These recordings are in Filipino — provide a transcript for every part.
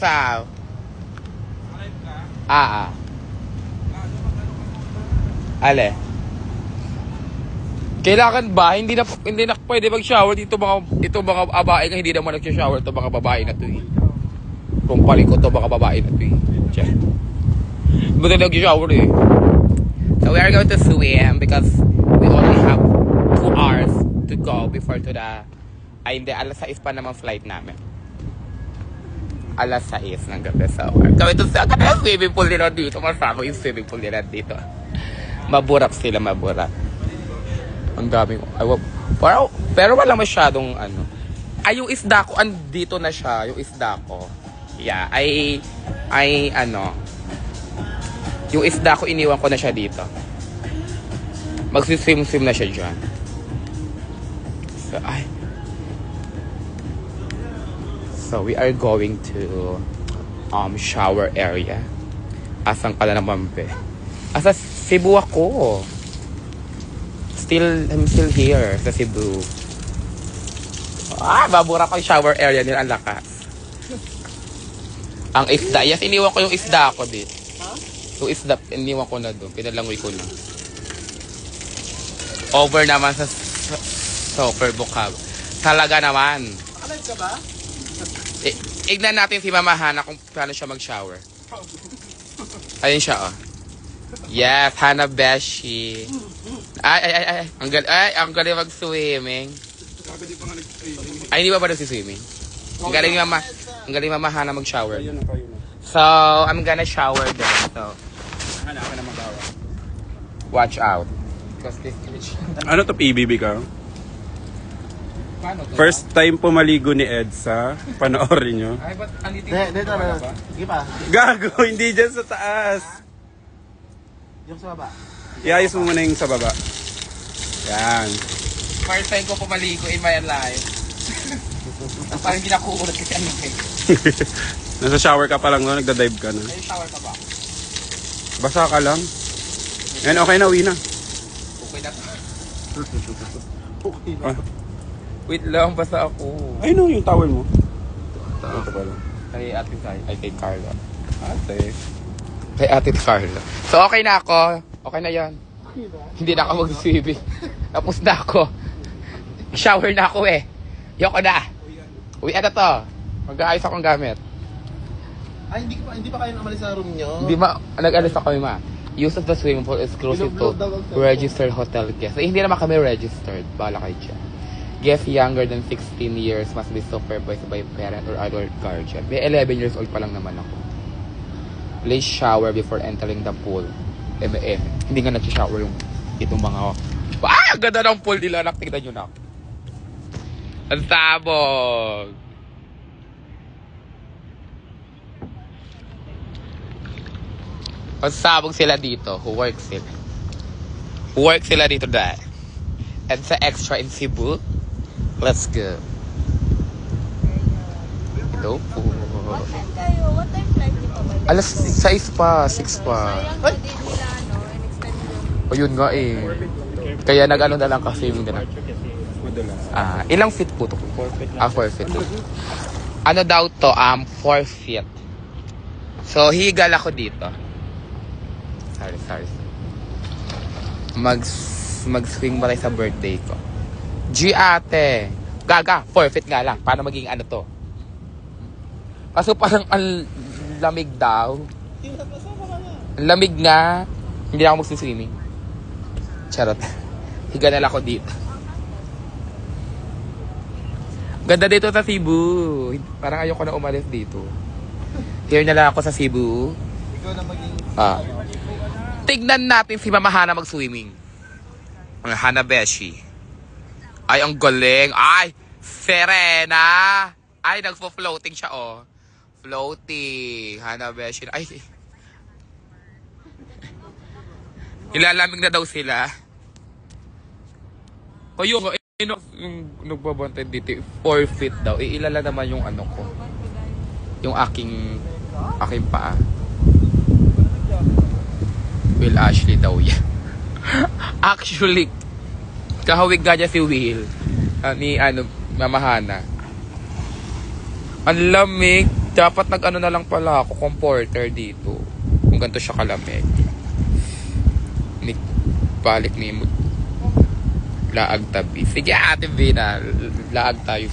up? Ale. Kailangan ba? Hindi na pwede mag-shower dito mga babae nga hindi naman nag-shower to mga babae na to eh. Kung pali ko to mga babae na to eh. Check. Buti nag-shower eh. So we are going to swim because we only have 2 hours to go before to the hindi, alas 6 pa naman flight namin. Alas 6 ng gabi. So we're going to swimming pool nila dito. Masama yung swimming pool nila dito. Maburak sila, maburak. Ang daming, pero wala masyadong ano. Ay, yung isda ko, andito na siya, yung isda ko. Yeah, yung isda ko, iniwan ko na siya dito. Magsiswim-swim na siya dyan. So, we are going to shower area. Asan ka na naman, be? Asa Cebu ako. I'm still here sa Cebu. Babura ko yung shower area nila. Ang lakas. Ang isda. Yes, iniwan ko yung isda ko dito. Yung isda, iniwan ko na doon. Pinalangoy ko na. Over naman sa Super Bukab. Talaga naman. Nakalive ka ba? Ignan natin si Mama Hana kung paano siya mag-shower. Ayun siya, oh. Yes, Hana Beshi. Ay. Ang galing mag-swimming. Ay, hindi ba nag-swimming? Ang galing Mama Hana mag-shower. So, I'm gonna shower then. So, watch out. Ano to, PBB ka? First time po maligo ni Edsa. Panoorin nyo. Ay, ba't andito Dito na. Sige pa. Gago, hindi dyan sa taas. Yung sa baba. Iayos mo muna yung sa baba. Yan. First time ko pumaligo in my life. Parang hindi nakuulat kasi ano eh. Nasa shower ka pa lang, no? Nagda-dive ka na. May shower ka ba? Basa ka lang. Yan, okay na, uwi na. Okay na. Okay na. Wait lang, basta ako. Ay no, yung towel mo. Ito pala. Kay Ate Carla. Ate. Kay Ate Carla. So okay na ako. Okay na yan. Hindi na ako mag-swimming. Tapos na ako. Shower na ako eh. Yoko na. Uwi na to. Mag-aayos akong gamit. Ay, hindi pa kayo umalis sa room nyo? Hindi nag-alis ako ma. Use of the swimming pool is exclusive to registered hotel guests. Hindi naman kami registered. Bala kayo dyan. Guests younger than 16 years must be supervised by parent or other guardian. May 11 years old pa lang naman ako. Please shower before entering the pool. Hindi nga nag-shower itong mga... Ang ganda ng pool nila. Nakita nyo na. Ang sabog. Ang sabog sila dito. Work sila dito dahil. And sa extra in Cebu. Let's go. Ito po. What time kayo? What time flight niyo pa ba? Alas 6 pa, 6 pa. Sayang hindi nila in-extend yung... O yun nga eh. Kaya nag-ano na lang kasi yung na. Ilang feet po to? 4 feet. Ano daw to? 4 feet. So, higal ako dito. Sorry. Mag-swing ba tayo sa birthday ko? Ate. Gaga, 4 feet nga lang. Paano maging ano to? Kaso parang ang lamig daw. Ang lamig nga. Hindi na ako magsiswimming. Charot. Higa na lang ako dito. Ganda dito sa Cebu. Parang ayoko na umalis dito. Here na lang ako sa Cebu. Ikaw na maging... Tignan natin si Mama Hana mag-swimming. Ang Hana Beshi. Ay, ang galing. Ay, Serena. Ay, nagfo-floating siya, oh. Floating. Hana Beshi. Ay. Ilalamig na daw sila. Kayo, yung nagbabantay dito, 4 feet daw. Ilala naman yung ano ko. Yung aking paa. Will Ashley daw yan. Actually, kahawig nga niya si Will. Ni Mama Hana. Ang lamig. Dapat nag-ano na lang pala ako, comforter dito. Kung ganito siya kalamig. Balik ni mo. Laag tabi. Sige ate Vina, laag tayo.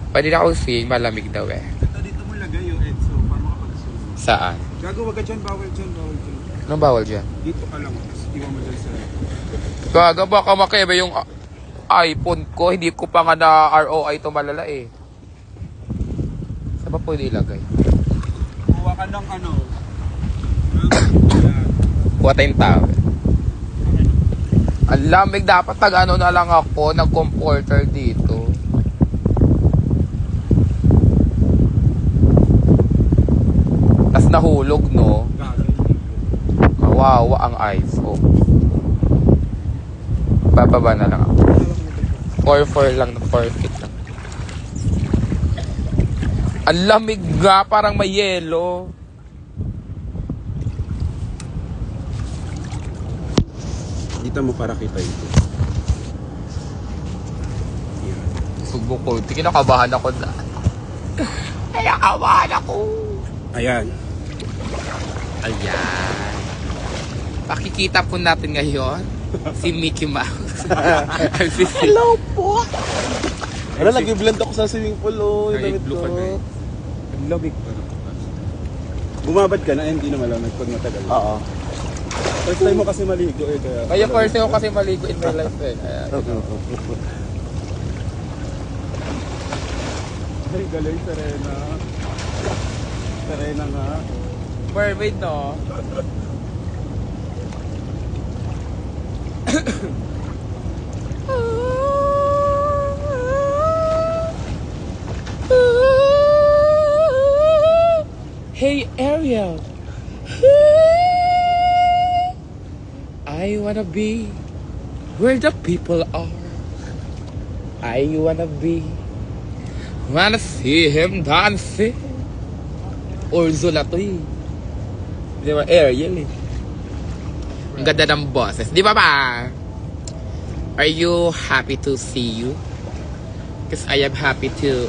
Pwede na ako sing, malamig daw eh. Dito mo lagay yung EDSO para makapag-zoom. Saan? Gago, wag ka dyan, bawal dyan. Anong bawal dyan? Dito ka lang, tapos iwan mo dyan sa... Gaga, baka makaiba yung iPhone ko. Hindi ko pa nga na ROI ito malala eh. Saan ba pwede ilagay? Kuha ka ng ano. Kuha tayong towel. Ang lamig, dapat tag-ano na lang ako, nag-comforter dito. Tas nahulog, no? Kawawa ang iPhone. Bababa na lang ako. 4-4 lang, 4 feet lang. Ang lamig nga, parang may yelo. Dito mo para kita ito. Sugbong ko. Kinakabahan ako na. Kinakabahan ako. Ayan. Ayan. Pakikita po natin ngayon si Mickey Mouse. Hello po! Ano, nag-blend ako sa swimming pool, oh. Yung damit Blue ko. ka na eh. Ang lamig. Bumabad ka na, hindi na malamig pag matagal. Oo. First time mo kasi maligo eh. Kaya first time ko kasi maligo in my life eh. Kaya, Ay, galing, Serena. Serena nga. mermaid, no? Hey Ariel, I wanna be where the people are. I wanna see him dancing. Ursula to eh. Di ba? Ariel eh. Ang ganda ng boses. Di ba ba? Are you happy to see you? Because I am happy to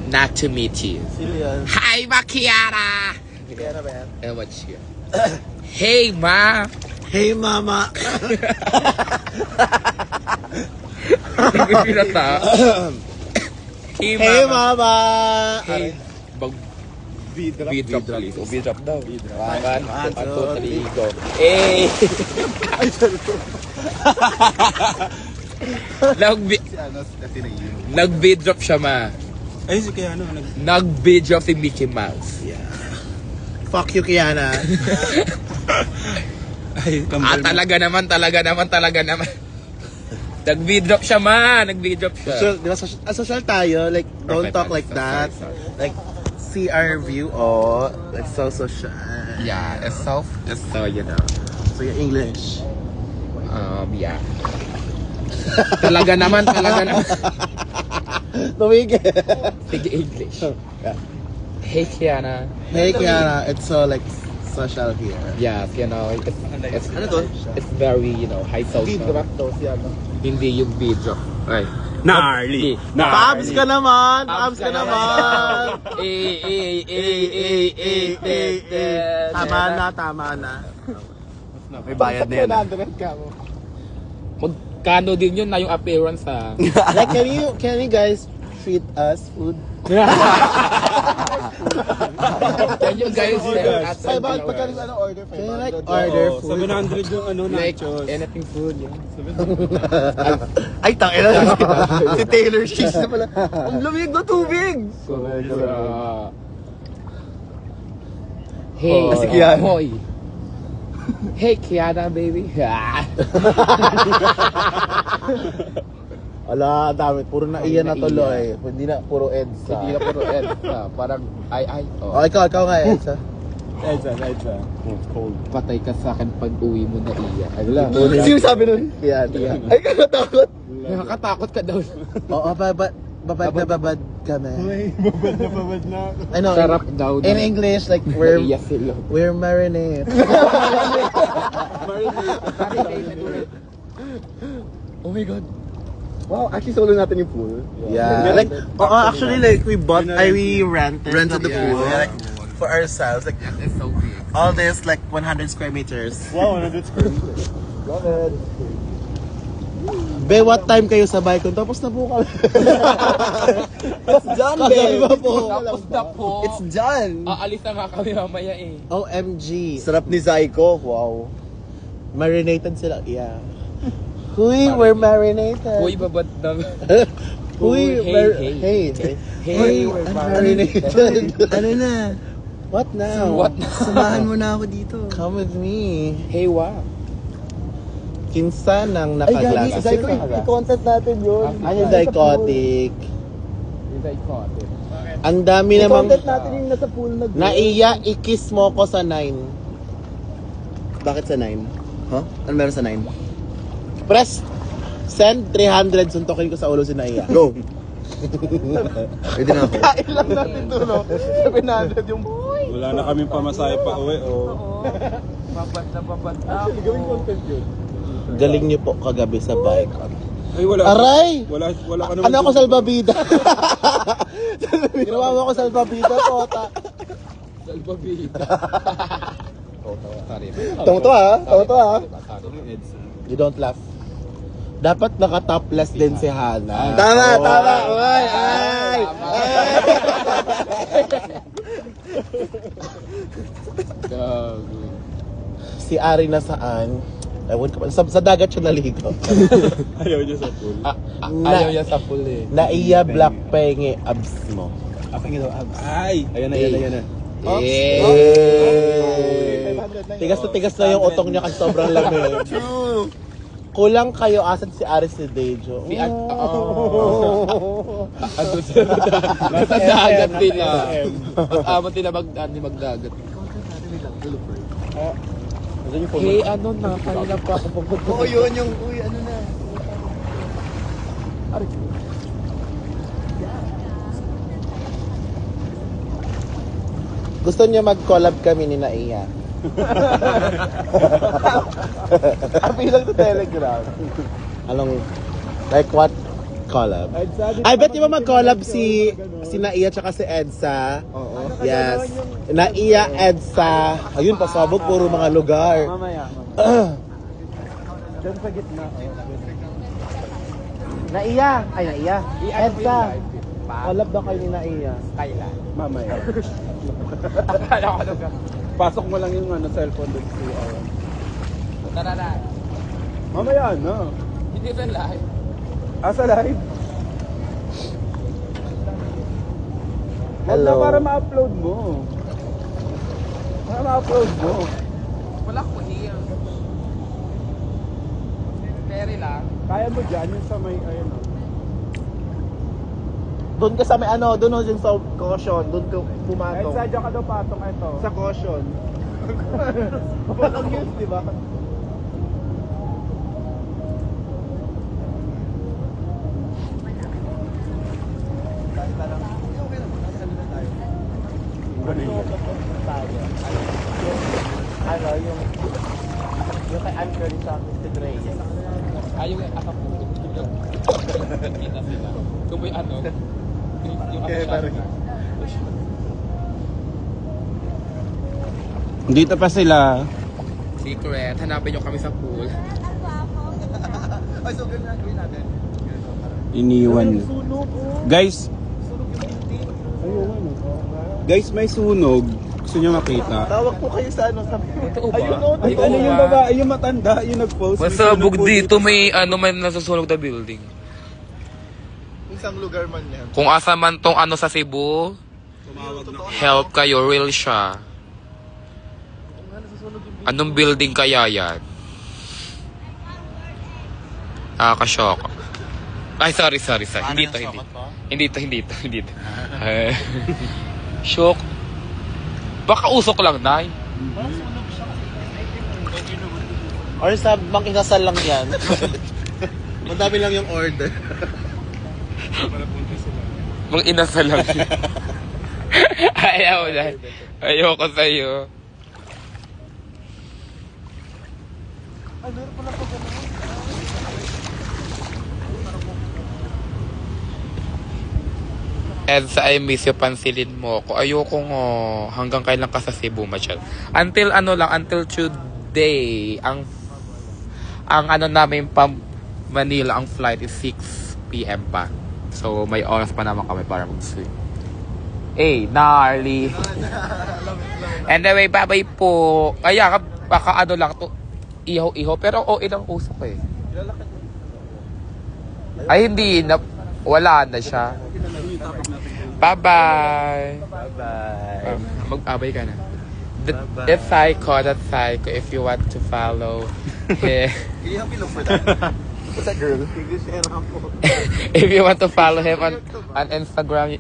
not to meet you. Sino yan? Hi, Ma Kiara! Kaya na ba yan? And what's here? Hey, Ma! Hey, mama! Pinata. Hey, Hey, Mama! mama! Hey, bag B-drop. B-drop please. O B-drop daw. B-drop. One, two, three, go. Eh! Si ano, si Nayo. Nag-B-drop siya, Ma. Ay, si kaya ano, Nag-B-drop si Mickey Mouse. Yeah. Fuck you, Kiana. Ay, Ah, talaga naman. Nag-B-drop siya, Ma. Nag-B-drop siya. So, di ba, social tayo, like, don't talk like that. Like, see our view, oh, like, so social. Yeah, it's so, you know. So, yung English. Yeah. Talaga naman. Tumigil. Sige, English. Yeah. Hey, Kiana. Hey, Kiana, it's so, like, social here. Yes, you know, it's Ano to? It's very, you know, high social. D-drop daw siya, no? Hindi yung B-drop. Ay. Gnarly. Pabs ka naman! Pabs ka naman! Tama na. May bayad na yan. Magkano din yun na yung appearance, ha? Like, can you guys treat us food? Can you guys Ay, bakit pagka order? Can you like order food? 700 yung ano, like nachos. anything food, yeah. Ay, tangina. Si Taylor Swift na pala. Ang lamig na tubig! Hey, si Kiana. Hoy. Hey, Kiana, baby. Ala, ang dami. Puro na iyan na tuloy. Hindi na puro EDSA. Hindi na puro EDSA. Parang, ay. Oh, ikaw nga, EDSA. Edsa. Cold. Patay ka sa akin pag uwi mo na iya. Sino sabi nun? Yan. Ay, kakatakot. Nakakatakot ka daw. Oo, babad kami. Ay, babad na. I know. Sarap daw. In English, like, Iya sila. we're marinate. Oh my God. Wow, actually solo natin yung pool. Yeah. Like, actually, like, we rented the pool. Like, for ourselves. Like, It's so big. all this, like, 100 square meters. Wow, 100 square meters. Love it. Be, what time kayo sa Baikon? Tapos na po kami. It's done, Kagabi babe. ba po? Tapos na po. It's done. Aalis na nga kami mamaya eh. OMG. Sarap ni Zyko. Wow. Marinated sila. Yeah. Huy, we're marinated. Uy, babad na. Huy, hey. Hey, we're marinated. Ano na? What now? What na? Samahan mo na ako dito. Come with me. Hey, wow. Kinsa nang Ay, gagi. nakaglagas. Zyko, i-content natin yun. Ano yung psychotic? Is I caught it. Ang dami namang... I-content natin yung nasa pool na Naiya, i-kiss mo ko sa 9. Bakit sa 9? Huh? Ano meron sa 9? Press, send 300, suntokin ko sa ulo si Naiya. Go! Pwede na ako. Kain lang natin doon, no? 700 yung... Wala na kaming pamasahe pa uwi, oh. Babad na. Gawin content yun. Galing niyo po kagabi sa bike. Ay, wala. Aray! Wala ka naman. Ano ako salbabida? Ginawa mo ako salbabida po. Salbabida. Sorry. Tawa-tawa ha. You don't laugh. Dapat naka-topless din si Hana. Tama! Ay! Ay! Si Ari na saan? Ewan ko pa. Sa dagat siya naligo. Ayaw niya sa pool. Ayaw niya sa pool eh. Naiya black penge abs mo. Ay! Ayan na. Tigas na yung utong niya kasi sobrang lamig. Kulang kayo, asan si Ari si Dejo? Si Ano siya? Nasa dagat nila. Amo nila magdagat. Hey, ano na? Kanina pa ako pupunta. Oo, yun yung, ano na. Gusto niya mag-collab kami ni Naiya. Abi lang sa Telegram. Anong, like what collab? I bet di ba mag-collab si Naiya tsaka si Edsa? Oo. Yes. Naiya, Edsa. Ayun, pasabog, puro mga lugar. Mamaya. Diyan sa gitna. Naiya. Ay, Naiya. Edsa. Collab daw kayo ni Naiya. Kailan? Mamaya. Akala ko ano ka. Pasok mo lang yung cellphone doon sa awan. Tara na. Mamaya na. Hindi sa live. Sa live? Hello. Para ma-upload mo. Wala ko here. Peri lang. Kaya mo dyan yung sa may, ayun o. Doon ka sa may ano, doon yung sa caution, doon ka pumatong. Edsa, dyan ka daw patong ito. Sa caution. Walang news, di ba? Ano, yung kay Anthony sa Mr. Reyes. Ayaw yung akap ko. Kita sila. Kung may ano. Yung akap. Dito pa sila. Secret. Hanapin nyo kami sa pool. Ay, so gawin natin. Iniwan. Guys. Guys, may sunog. Gusto nyo makita? Tawag po kayo sa ano, sabi ko. Totoo ba? Ayun, no, Ay, ano yung babae, yung matanda, yung nag-post. Masabog dito may ano may nasusunog na building. Isang lugar man yan. Kung asa man tong ano sa Cebu, help kayo, real siya. Anong building kaya yan? Nakaka-shock. Ay, sorry. Hindi to. Shock. Baka usok lang, Nay. Or sa mang inasal lang yan. Madami lang yung order. Mang inasal lang. Ayaw na. Ayoko sa'yo. Edsa, I miss you, pansilin mo ko. Ayokong hanggang kailan ka sa Cebu, Machel. Until until today, ang ano namin pa Manila, ang flight is 6 p.m. pa. So, may oras pa naman kami para mag-swim. Hey, gnarly. Anyway, bye-bye po. Kaya, baka lang to, iho-iho. Pero ilang usap eh. Ay, hindi. Wala na siya. Bye-bye. Bye-bye. Mag-abay ka na. That's psycho. If you want to follow him. What's that girl? English and If you want to follow him on Instagram,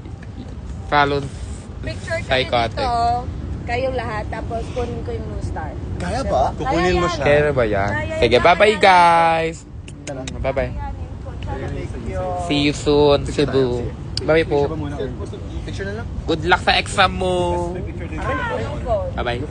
follow Picture kami Psychotic. dito, kayong lahat, tapos kunin ko yung new star. Kaya ba? Kukunin mo siya. Kaya ba yan? Sige, bye-bye guys! Bye-bye. See you soon, Cebu. Bye-bye po. Picture na lang. Good luck sa exam mo. Bye-bye.